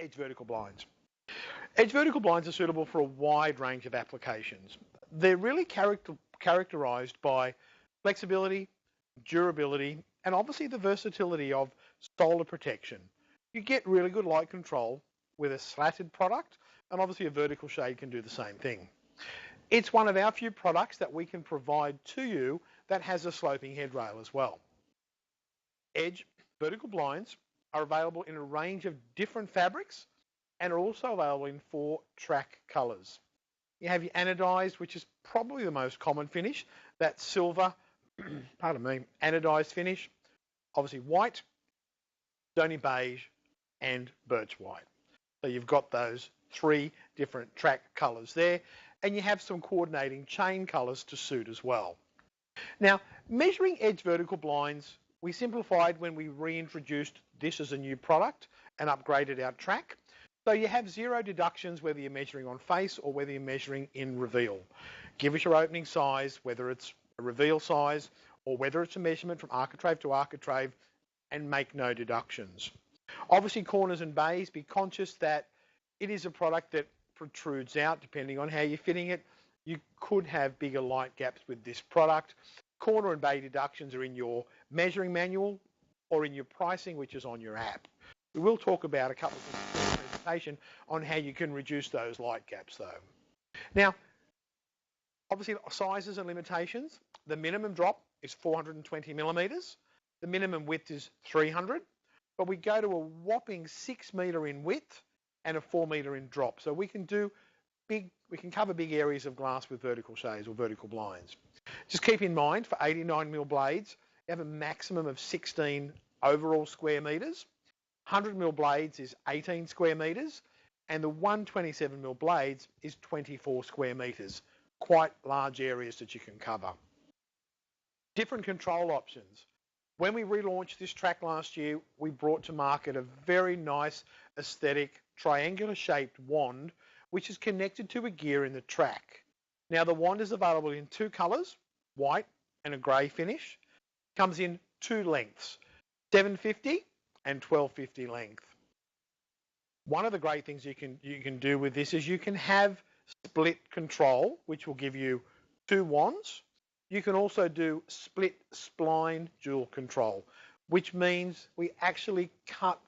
Edge vertical blinds. Edge vertical blinds are suitable for a wide range of applications. They're really characterized by flexibility, durability, and obviously the versatility of solar protection. You get really good light control with a slatted product, and obviously a vertical shade can do the same thing. It's one of our few products that we can provide to you that has a sloping headrail as well. Edge vertical blinds are available in a range of different fabrics and are also available in 4 track colours. You have your anodized, which is probably the most common finish, that silver, pardon me, anodized finish, obviously white, stony beige, and birch white. So you've got those 3 different track colours there, and you have some coordinating chain colours to suit as well. Now, measuring edge vertical blinds, we simplified when we reintroduced this as a new product and upgraded our track. So you have 0 deductions whether you're measuring on face or whether you're measuring in reveal. Give us your opening size, whether it's a reveal size or whether it's a measurement from architrave to architrave, and make no deductions. Obviously, corners and bays, be conscious that it is a product that protrudes out depending on how you're fitting it. You could have bigger light gaps with this product. Corner and bay deductions are in your measuring manual or in your pricing, which is on your app. We will talk about a couple of things in the presentation on how you can reduce those light gaps though. Now, obviously sizes and limitations. The minimum drop is 420 millimetres. The minimum width is 300, but we go to a whopping 6 metre in width and a 4 metre in drop. So we can cover big areas of glass with vertical shades or vertical blinds. Just keep in mind, for 89mm blades, you have a maximum of 16 overall square metres. 100mm blades is 18 square metres, and the 127mm blades is 24 square metres. Quite large areas that you can cover. Different control options. When we relaunched this track last year, we brought to market a very nice aesthetic triangular shaped wand, which is connected to a gear in the track. Now the wand is available in 2 colours, white and a grey finish. Comes in 2 lengths, 750 and 1250 length. One of the great things you can do with this is you can have split control, which will give you 2 wands. You can also do split spline dual control, which means we actually cut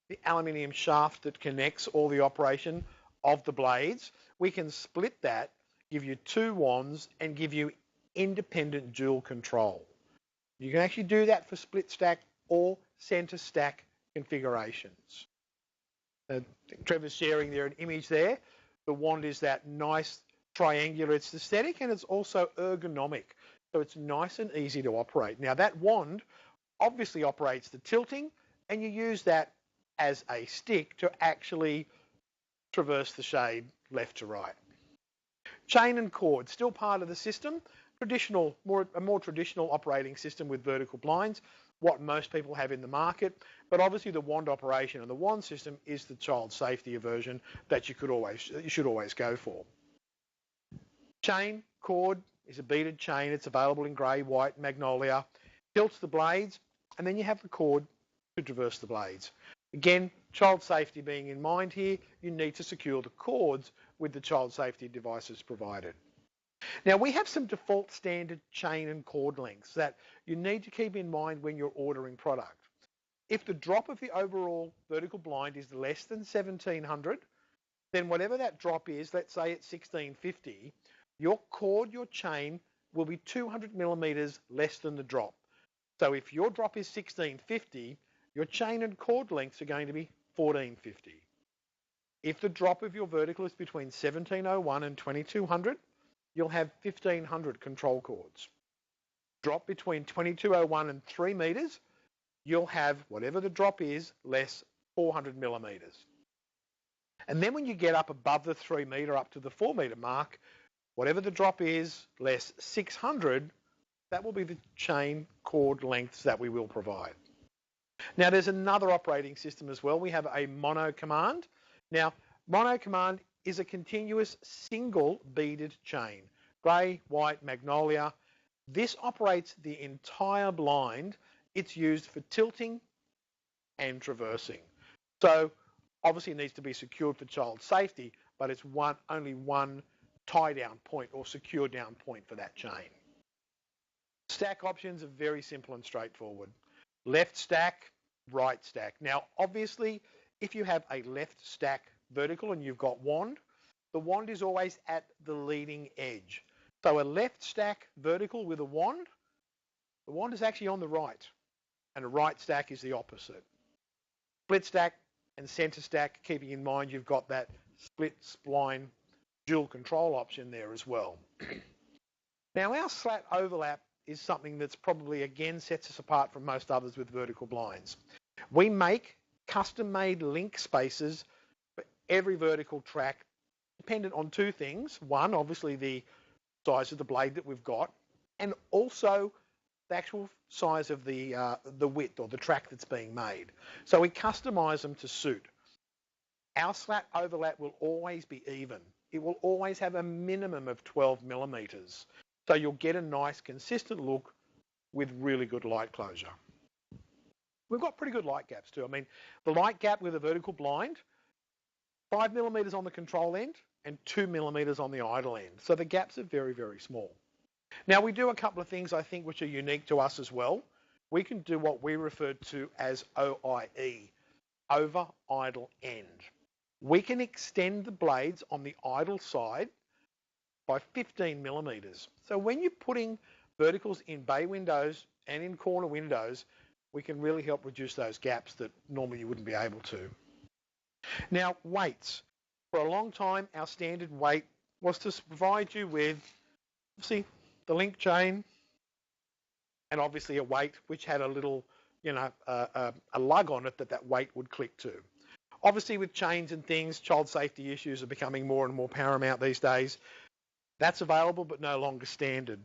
the aluminium shaft that connects all the operation of the blades. We can split that, give you 2 wands, and give you independent dual control. You can actually do that for split stack or center stack configurations. Trevor's sharing there an image there. The wand is that nice triangular, it's aesthetic and it's also ergonomic. So it's nice and easy to operate. Now that wand obviously operates the tilting, and you use that as a stick to actually traverse the shade left to right. Chain and cord, still part of the system. A more traditional operating system with vertical blinds, what most people have in the market, but obviously the wand operation and the wand system is the child safety version that you should always go for. Chain, cord is a beaded chain. It's available in grey, white, magnolia. Tilts the blades, and then you have the cord to traverse the blades. Again, child safety being in mind here, you need to secure the cords with the child safety devices provided. Now we have some default standard chain and cord lengths that you need to keep in mind when you're ordering product. If the drop of the overall vertical blind is less than 1700, then whatever that drop is, let's say it's 1650, your cord, your chain will be 200 millimeters less than the drop. So if your drop is 1650, your chain and cord lengths are going to be 1450. If the drop of your vertical is between 1701 and 2200, you'll have 1500 control cords. Drop between 2201 and 3 meters, you'll have whatever the drop is less 400 millimeters. And then when you get up above the 3 meter up to the 4 meter mark, whatever the drop is less 600, that will be the chain cord lengths that we will provide. Now there's another operating system as well. We have a mono command. Now mono command is a continuous single beaded chain, grey, white, magnolia. This operates the entire blind. It's used for tilting and traversing. So Obviously it needs to be secured for child safety, but it's only one tie down point or secure down point for that chain. Stack options are very simple and straightforward. Left stack, right stack. Now obviously if you have a left stack vertical and you've got wand, the wand is always at the leading edge. So a left stack vertical with a wand, the wand is actually on the right, and a right stack is the opposite. Split stack and center stack, keeping in mind you've got that split spline dual control option there as well. Now our slat overlap is something that's probably again sets us apart from most others with vertical blinds. We make custom-made link spaces for every vertical track dependent on two things. One, obviously the size of the blade that we've got, and also the actual size of the width or the track that's being made. So we customize them to suit. Our slat overlap will always be even. It will always have a minimum of 12 millimeters. So you'll get a nice consistent look with really good light closure. We've got pretty good light gaps too. I mean, the light gap with a vertical blind, 5 millimeters on the control end and 2 millimeters on the idle end. So the gaps are very, very small. Now we do a couple of things I think which are unique to us as well. We can do what we refer to as OIE, over idle end. We can extend the blades on the idle side by 15 millimeters. So when you're putting verticals in bay windows and in corner windows, we can really help reduce those gaps that normally you wouldn't be able to. Now weights. For a long time our standard weight was to provide you with, see, the link chain and obviously a weight which had a little, a lug on it that weight would click to. Obviously with chains and things, child safety issues are becoming more and more paramount these days. That's available but no longer standard.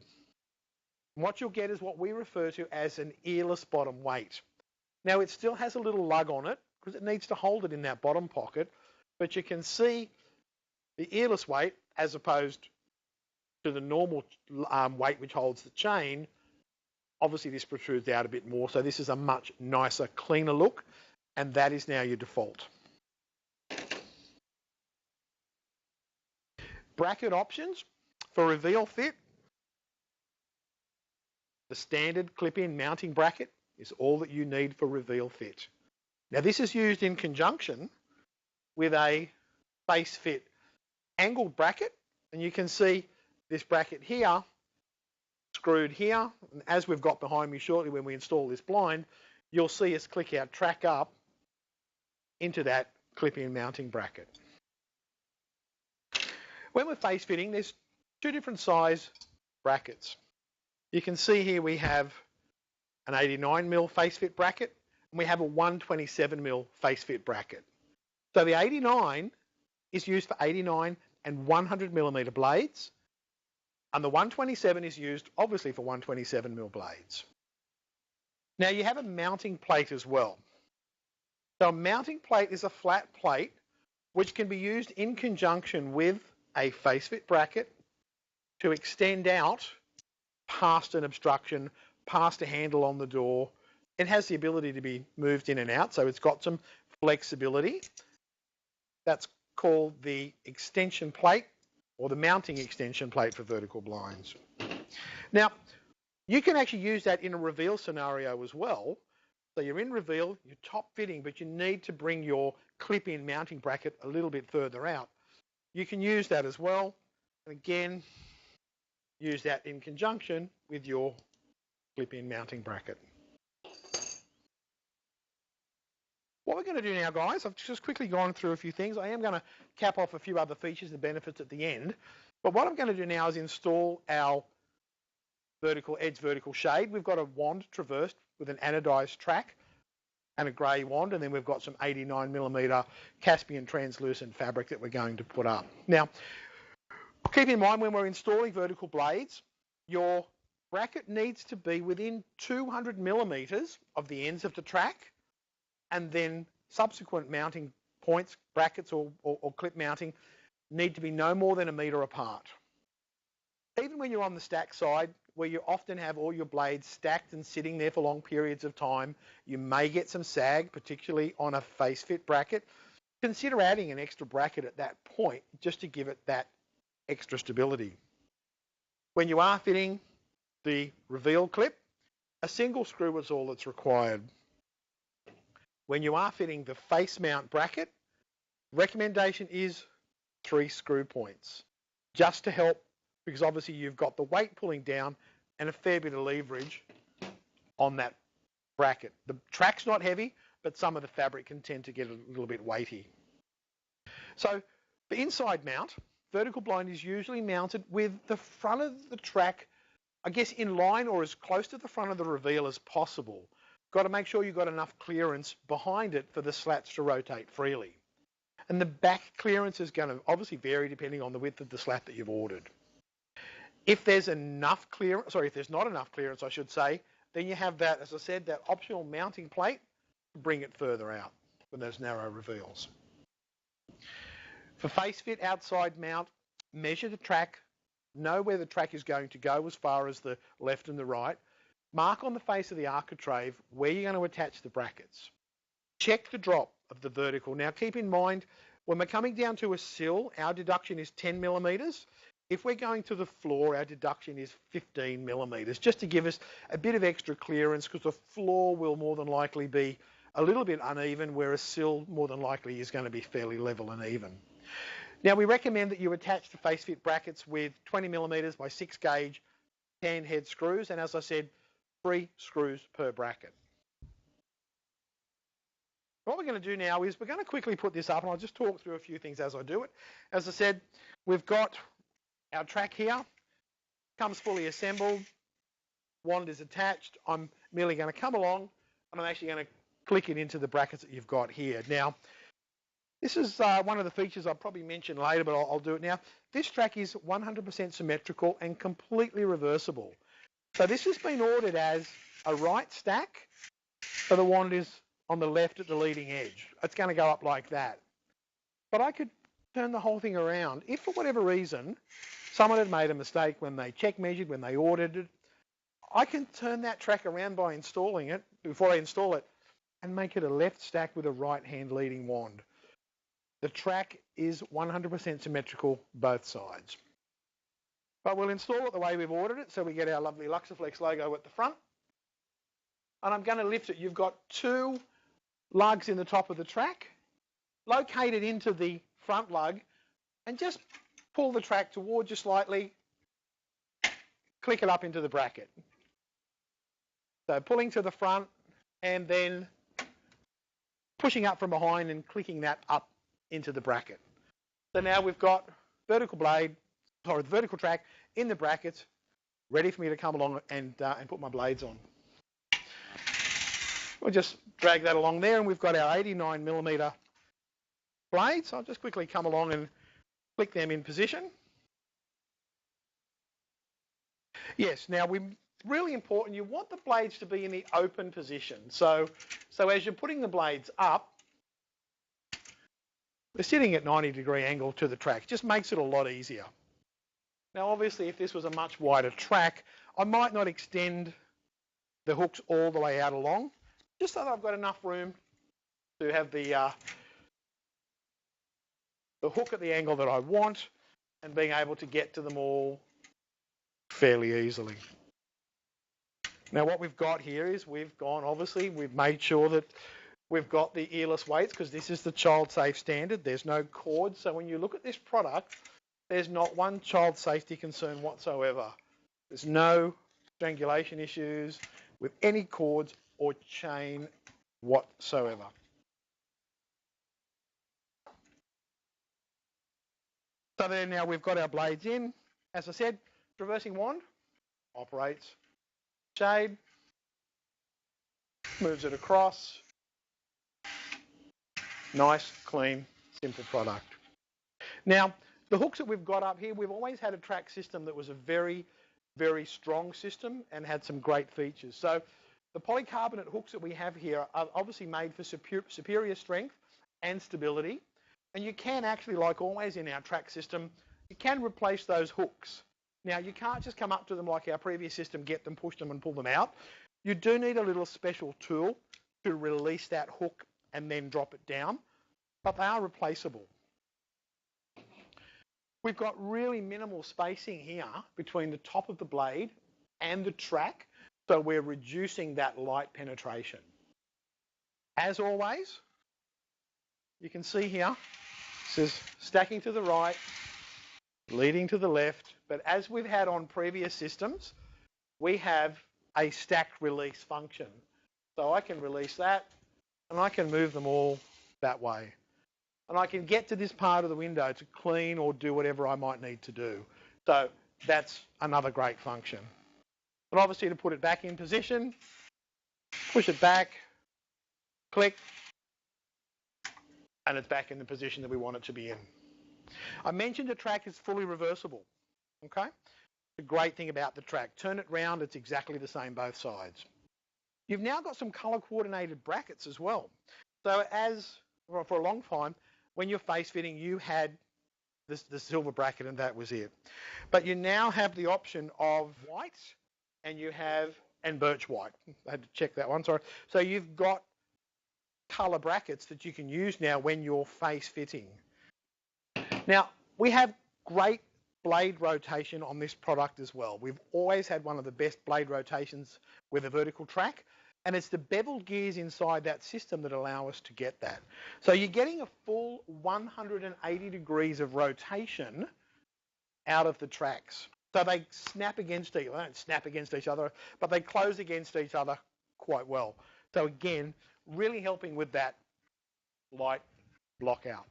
And what you'll get is what we refer to as an earless bottom weight. Now it still has a little lug on it because it needs to hold it in that bottom pocket, but you can see the earless weight as opposed to the normal weight which holds the chain. Obviously this protrudes out a bit more, so this is a much nicer, cleaner look, and that is now your default. Bracket options for reveal fit. The standard clip-in mounting bracket is all that you need for reveal fit. Now this is used in conjunction with a face fit angled bracket, and you can see this bracket here screwed here, and as we've got behind me shortly when we install this blind, you'll see us click our track up into that clip-in mounting bracket. When we're face fitting, there's two different size brackets. You can see here we have an 89mm face fit bracket and we have a 127mm face fit bracket. So the 89 is used for 89 and 100mm blades, and the 127 is used obviously for 127mm blades. Now you have a mounting plate as well. So a mounting plate is a flat plate which can be used in conjunction with a face fit bracket to extend out past an obstruction, past a handle on the door. It has the ability to be moved in and out, so it's got some flexibility. That's called the extension plate or the mounting extension plate for vertical blinds. Now, you can actually use that in a reveal scenario as well. So you're in reveal, you're top fitting, but you need to bring your clip-in mounting bracket a little bit further out. You can use that as well. And again, use that in conjunction with your clip-in mounting bracket. What we're going to do now, guys, I've just quickly gone through a few things. I am going to cap off a few other features and benefits at the end. But what I'm going to do now is install our Edge vertical shade. We've got a wand traversed with an anodized track and a grey wand, and then we've got some 89mm Caspian translucent fabric that we're going to put up. Now, keep in mind when we're installing vertical blades, your bracket needs to be within 200mm of the ends of the track, and then subsequent mounting points, brackets or clip mounting, need to be no more than 1 metre apart. Even when you're on the stack side, where you often have all your blades stacked and sitting there for long periods of time, you may get some sag, particularly on a face fit bracket. consider adding an extra bracket at that point just to give it that extra stability. When you are fitting the reveal clip, a single screw is all that's required. When you are fitting the face mount bracket, recommendation is 3 screw points, just to help, because obviously you've got the weight pulling down and a fair bit of leverage on that bracket. The track's not heavy, but some of the fabric can tend to get a little bit weighty. So the inside mount, vertical blind is usually mounted with the front of the track, I guess, in line or as close to the front of the reveal as possible. Got to make sure you've got enough clearance behind it for the slats to rotate freely. And the back clearance is going to obviously vary depending on the width of the slat that you've ordered. If there's enough clearance, if there's not enough clearance, I should say, then you have that, as I said, that optional mounting plate to bring it further out when those narrow reveals. For face fit outside mount, measure the track, know where the track is going to go as far as the left and the right. Mark on the face of the architrave where you're going to attach the brackets. Check the drop of the vertical. Now keep in mind, when we're coming down to a sill, our deduction is 10 millimeters. If we're going to the floor, our deduction is 15 millimeters, just to give us a bit of extra clearance, because the floor will more than likely be a little bit uneven, whereas sill more than likely is going to be fairly level and even. Now we recommend that you attach the face fit brackets with 20 millimeters by 6 gauge hand head screws, and as I said, 3 screws per bracket. What we're going to do now is we're going to quickly put this up, and I'll just talk through a few things as I do it. As I said, we've got our track here, comes fully assembled, wand is attached. I'm merely going to come along and I'm actually going to click it into the brackets that you've got here. Now, this is one of the features I'll probably mention later, but I'll do it now. This track is 100% symmetrical and completely reversible. So this has been ordered as a right stack, so the wand is on the left at the leading edge. It's going to go up like that. But I could turn the whole thing around. If for whatever reason someone had made a mistake when they check measured, when they ordered it, I can turn that track around by installing it, before I install it, and make it a left stack with a right hand leading wand. The track is 100% symmetrical both sides. But we'll install it the way we've ordered it, so we get our lovely Luxaflex logo at the front. And I'm going to lift it. You've got 2 lugs in the top of the track, locate it into the front lug, and just pull the track towards you slightly, click it up into the bracket. So pulling to the front and then pushing up from behind and clicking that up into the bracket. So now we've got vertical track in the brackets, ready for me to come along and put my blades on. We'll just drag that along there, and we've got our 89 millimeter blades. I'll just quickly come along and click them in position. Yes, now really important, you want the blades to be in the open position. So as you're putting the blades up, they're sitting at 90-degree angle to the track. Just makes it a lot easier. Now obviously if this was a much wider track, I might not extend the hooks all the way out along, just so that I've got enough room to have the hook at the angle that I want and being able to get to them all fairly easily. Now what we've got here is we've made sure that we've got the earless weights, because this is the child safe standard. There's no cord, so when you look at this product, there's not one child safety concern whatsoever. There's no strangulation issues with any cords or chain whatsoever. So there, now we've got our blades in. As I said, traversing wand operates, shade, moves it across. Nice, clean, simple product. Now, the hooks that we've got up here, we've always had a track system that was a very, very strong system and had some great features. So the polycarbonate hooks that we have here are obviously made for superior strength and stability. And you can actually, like always in our track system, you can replace those hooks. Now, you can't just come up to them like our previous system, get them, push them and pull them out. You do need a little special tool to release that hook and then drop it down. but they are replaceable. We've got really minimal spacing here between the top of the blade and the track, so we're reducing that light penetration. As always, you can see here, it says stacking to the right, leading to the left, but as we've had on previous systems, we have a stack release function. So I can release that, and I can move them all that way. And I can get to this part of the window to clean or do whatever I might need to do. So that's another great function. But obviously to put it back in position, push it back, click, and it's back in the position that we want it to be in. I mentioned the track is fully reversible, okay? The great thing about the track, turn it round, it's exactly the same both sides. You've now got some color coordinated brackets as well. So for a long time, when you're face fitting, you had the silver bracket and that was it. But you now have the option of white and birch white. I had to check that one, sorry. So you've got color brackets that you can use now when you're face fitting. Now, we have great blade rotation on this product as well. We've always had one of the best blade rotations with a vertical track, and it's the beveled gears inside that system that allow us to get that. So you're getting a full 180 degrees of rotation out of the tracks. So they snap against each other. They don't snap against each other, but they close against each other quite well. So again, really helping with that light block out.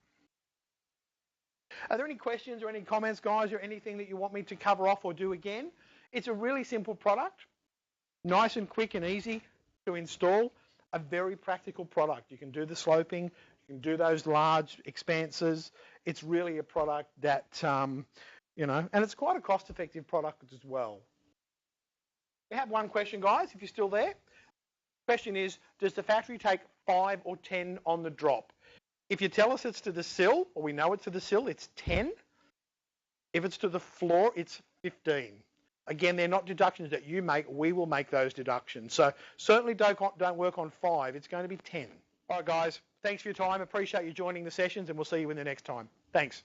Are there any questions or any comments, guys, or anything that you want me to cover off or do again? It's a really simple product, nice and quick and easy to install, a very practical product. You can do the sloping, you can do those large expanses. It's really a product that, and it's quite a cost-effective product as well. We have one question, guys, if you're still there. The question is, does the factory take 5 or 10 on the drop? If you tell us it's to the sill, or we know it's to the sill, it's 10. If it's to the floor, it's 15. Again, they're not deductions that you make. We will make those deductions. So certainly don't work on 5. It's going to be 10. All right, guys. Thanks for your time. Appreciate you joining the sessions, and we'll see you in the next time. Thanks.